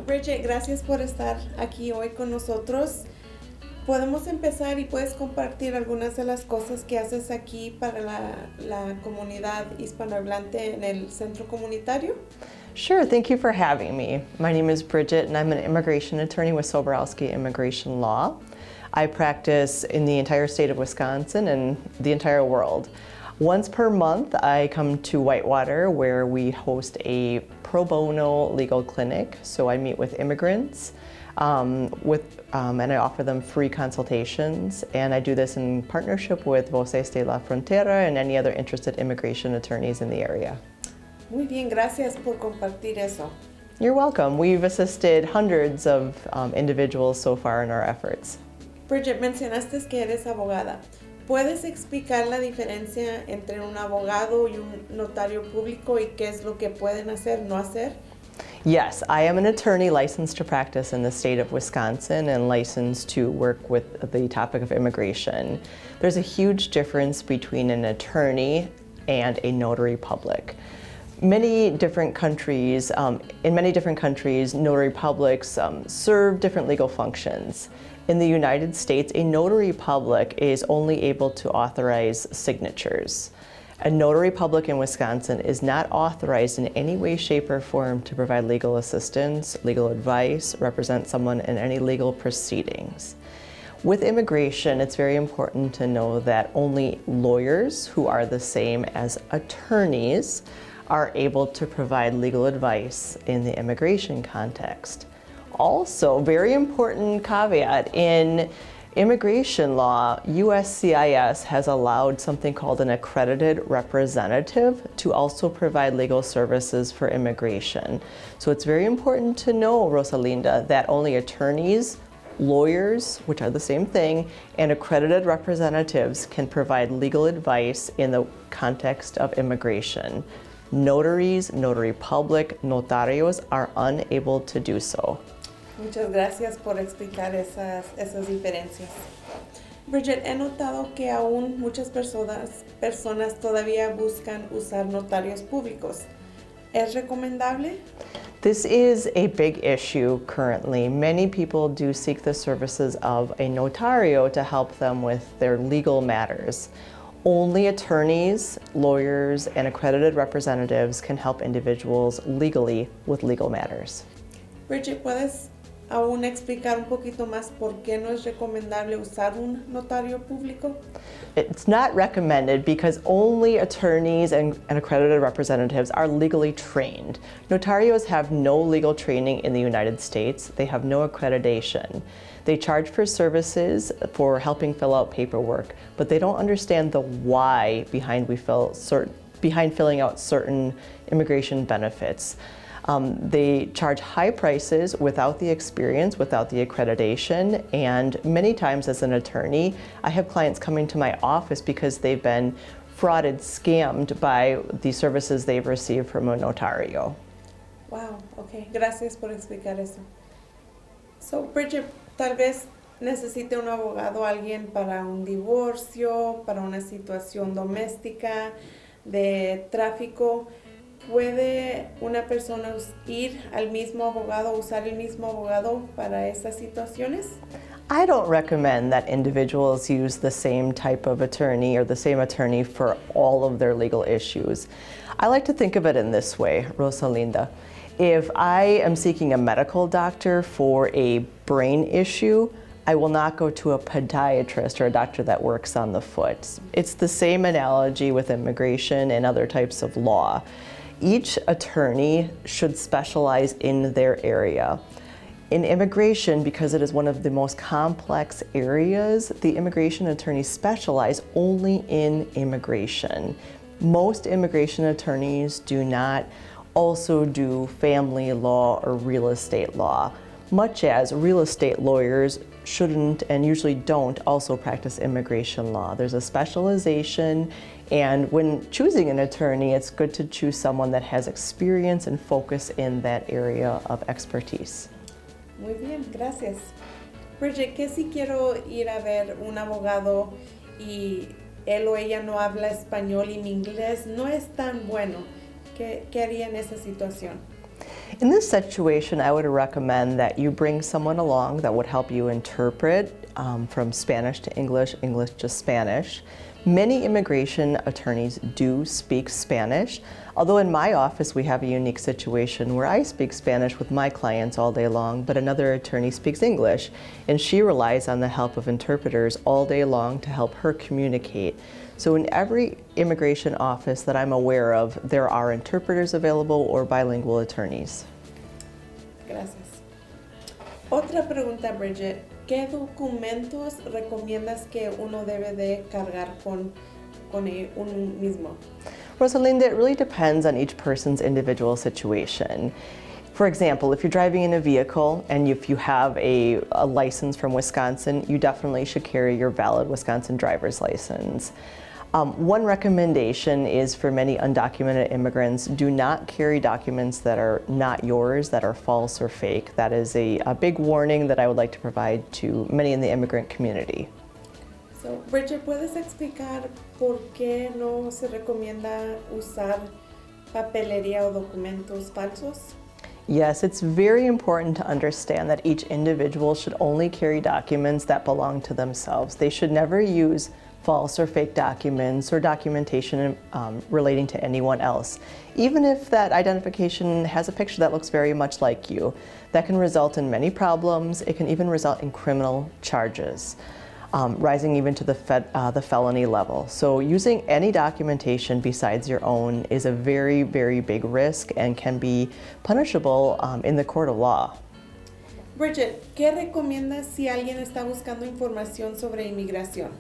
Brigette, gracias por estar aquí hoy con nosotros. Podemos empezar y puedes compartir algunas de las cosas que haces aquí para la comunidad hispanohablante en el centro comunitario. Sure, thank you for having me. My name is Brigette and I'm an immigration attorney with Soberalski Immigration Law. I practice in the entire state of Wisconsin and the entire world. Once per month, I come to Whitewater where we host a pro bono legal clinic. So I meet with immigrants and I offer them free consultations. And I do this in partnership with Voces de la Frontera and any other interested immigration attorneys in the area. Muy bien, gracias por compartir eso. You're welcome. We've assisted hundreds of individuals so far in our efforts. Brigette, mencionaste que eres abogada. ¿Puedes explicar la diferencia entre un abogado y un notario público y qué es lo que pueden hacer, no hacer? Yes, I am an attorney licensed to practice in the state of Wisconsin and licensed to work with the topic of immigration. There's a huge difference between an attorney and a notary public. In many different countries, notary publics serve different legal functions. In the United States, a notary public is only able to authorize signatures. A notary public in Wisconsin is not authorized in any way, shape, or form to provide legal assistance, legal advice, represent someone in any legal proceedings. With immigration, it's very important to know that only lawyers who are the same as attorneys are able to provide legal advice in the immigration context. Also, very important caveat, in immigration law, USCIS has allowed something called an accredited representative to also provide legal services for immigration. So it's very important to know, Rosalinda, that only attorneys, lawyers, which are the same thing, and accredited representatives can provide legal advice in the context of immigration. Notaries, notary public, notarios are unable to do so. Muchas gracias por explicar esas diferencias. Brigette, he notado que aún muchas personas todavía buscan usar notarios públicos. ¿Es recomendable? This is a big issue currently. Many people do seek the services of a notario to help them with their legal matters. Only attorneys, lawyers, and accredited representatives can help individuals legally with legal matters. Brigette, ¿puedes aún explicar un poquito más por qué no es recomendable usar un notario público? It's not recommended because only attorneys and accredited representatives are legally trained. Notarios have no legal training in the United States. They have no accreditation. They charge for services for helping fill out paperwork, but they don't understand the why behind filling out certain immigration benefits. They charge high prices without the experience, without the accreditation, and many times as an attorney, I have clients coming to my office because they've been frauded, scammed by the services they've received from a notario. Wow, okay. Gracias por explicar eso. So, Brigette, tal vez necesite un abogado, alguien para un divorcio, para una situación doméstica, de tráfico. ¿Puede una persona ir al mismo abogado, usar el mismo abogado para estas situaciones? I don't recommend that individuals use the same type of attorney or the same attorney for all of their legal issues. I like to think of it in this way, Rosalinda. If I am seeking a medical doctor for a brain issue, I will not go to a podiatrist or a doctor that works on the foot. It's the same analogy with immigration and other types of law. Each attorney should specialize in their area. In immigration, because it is one of the most complex areas, the immigration attorneys specialize only in immigration. Most immigration attorneys do not also do family law or real estate law, much as real estate lawyers shouldn't and usually don't also practice immigration law. There's a specialization, and when choosing an attorney, it's good to choose someone that has experience and focus in that area of expertise. Muy bien, gracias. Brigette, ¿qué si quiero ir a ver un abogado y él o ella no habla español y mi inglés no es tan bueno? ¿Qué haría en esa situación? In this situation, I would recommend that you bring someone along that would help you interpret from Spanish to English, English to Spanish. Many immigration attorneys do speak Spanish, although in my office we have a unique situation where I speak Spanish with my clients all day long, but another attorney speaks English, and she relies on the help of interpreters all day long to help her communicate. So in every immigration office that I'm aware of, there are interpreters available or bilingual attorneys. Gracias. Otra pregunta, Brigette. ¿Qué documentos recomiendas que uno debe de cargar con uno mismo? Rosalinda, it really depends on each person's individual situation. For example, if you're driving in a vehicle and if you have a license from Wisconsin, you definitely should carry your valid Wisconsin driver's license. One recommendation is for many undocumented immigrants, do not carry documents that are not yours, that are false or fake. That is a big warning that I would like to provide to many in the immigrant community. So, Brigette, ¿puedes explicar por qué no se recomienda usar papelería o documentos falsos? Yes, it's very important to understand that each individual should only carry documents that belong to themselves. They should never use false or fake documents or documentation relating to anyone else. Even if that identification has a picture that looks very much like you, that can result in many problems. It can even result in criminal charges, rising even to the felony level. So using any documentation besides your own is a very, very big risk and can be punishable in the court of law. Brigette, ¿qué recomiendas si alguien está buscando información sobre inmigración?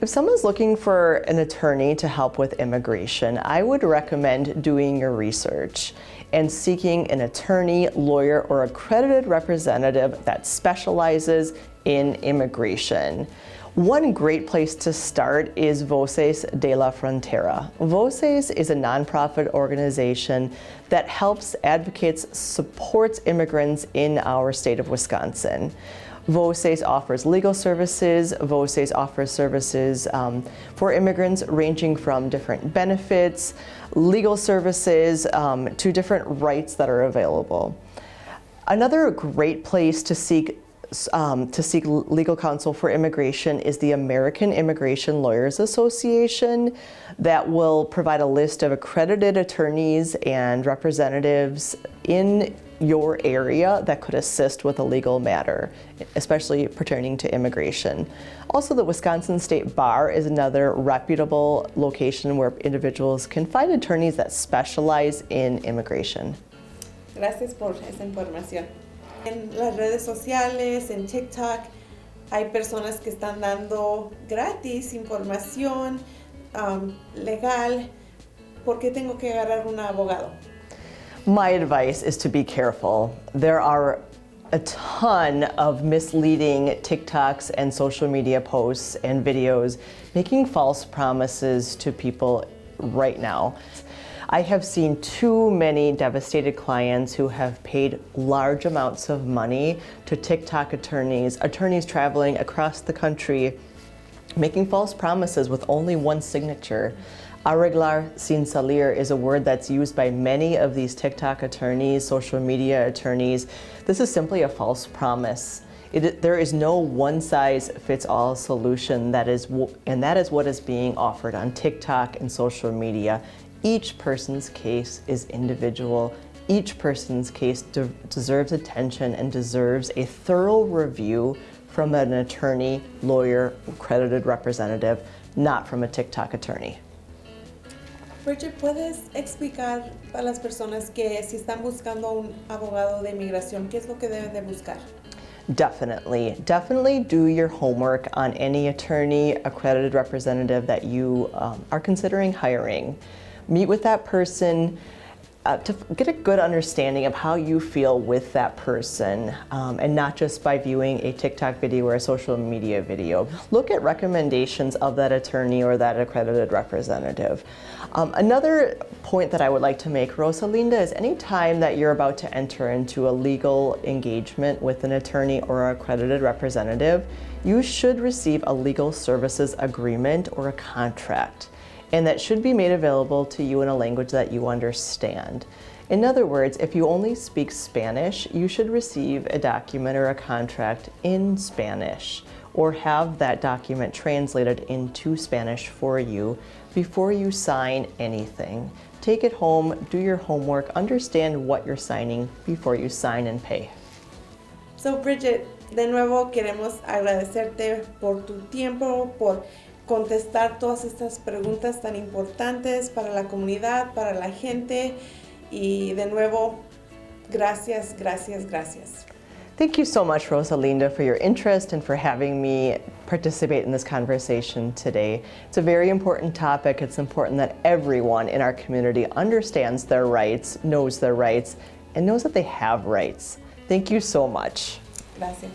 If someone's looking for an attorney to help with immigration, I would recommend doing your research and seeking an attorney, lawyer, or accredited representative that specializes in immigration. One great place to start is Voces de la Frontera. Voces is a nonprofit organization that helps, advocates, supports immigrants in our state of Wisconsin. Voces offers legal services. Voces offers services for immigrants ranging from different benefits, legal services, to different rights that are available. Another great place to seek legal counsel for immigration is the American Immigration Lawyers Association that will provide a list of accredited attorneys and representatives in your area that could assist with a legal matter, especially pertaining to immigration. Also, the Wisconsin State Bar is another reputable location where individuals can find attorneys that specialize in immigration. Gracias por esa información. En las redes sociales, en TikTok, hay personas que están dando gratis información legal. ¿Por qué tengo que agarrar un abogado? My advice is to be careful. There are a ton of misleading TikToks and social media posts and videos making false promises to people right now. I have seen too many devastated clients who have paid large amounts of money to TikTok attorneys traveling across the country, making false promises with only one signature. Arreglar sin salir is a word that's used by many of these TikTok attorneys, social media attorneys. This is simply a false promise. There is no one-size-fits-all solution, and that is what is being offered on TikTok and social media. Each person's case is individual. Each person's case deserves attention and deserves a thorough review from an attorney, lawyer, accredited representative, not from a TikTok attorney. Brigette, ¿puedes explicar a las personas que si están buscando un abogado de inmigración, qué es lo que deben de buscar? Definitely. Definitely do your homework on any attorney, accredited representative that you are considering hiring. Meet with that person to get a good understanding of how you feel with that person, and not just by viewing a TikTok video or a social media video. Look at recommendations of that attorney or that accredited representative. Another point that I would like to make, Rosalinda, is any time that you're about to enter into a legal engagement with an attorney or accredited representative, you should receive a legal services agreement or a contract. And that should be made available to you in a language that you understand. In other words, if you only speak Spanish, you should receive a document or a contract in Spanish, or have that document translated into Spanish for you before you sign anything. Take it home, do your homework, understand what you're signing before you sign and pay. So, Brigette, de nuevo queremos agradecerte por tu tiempo, por contestar todas estas preguntas tan importantes para la comunidad, para la gente. Y de nuevo, gracias, gracias, gracias. Thank you so much, Rosalinda, for your interest and for having me participate in this conversation today. It's a very important topic. It's important that everyone in our community understands their rights, knows their rights, and knows that they have rights. Thank you so much. Gracias.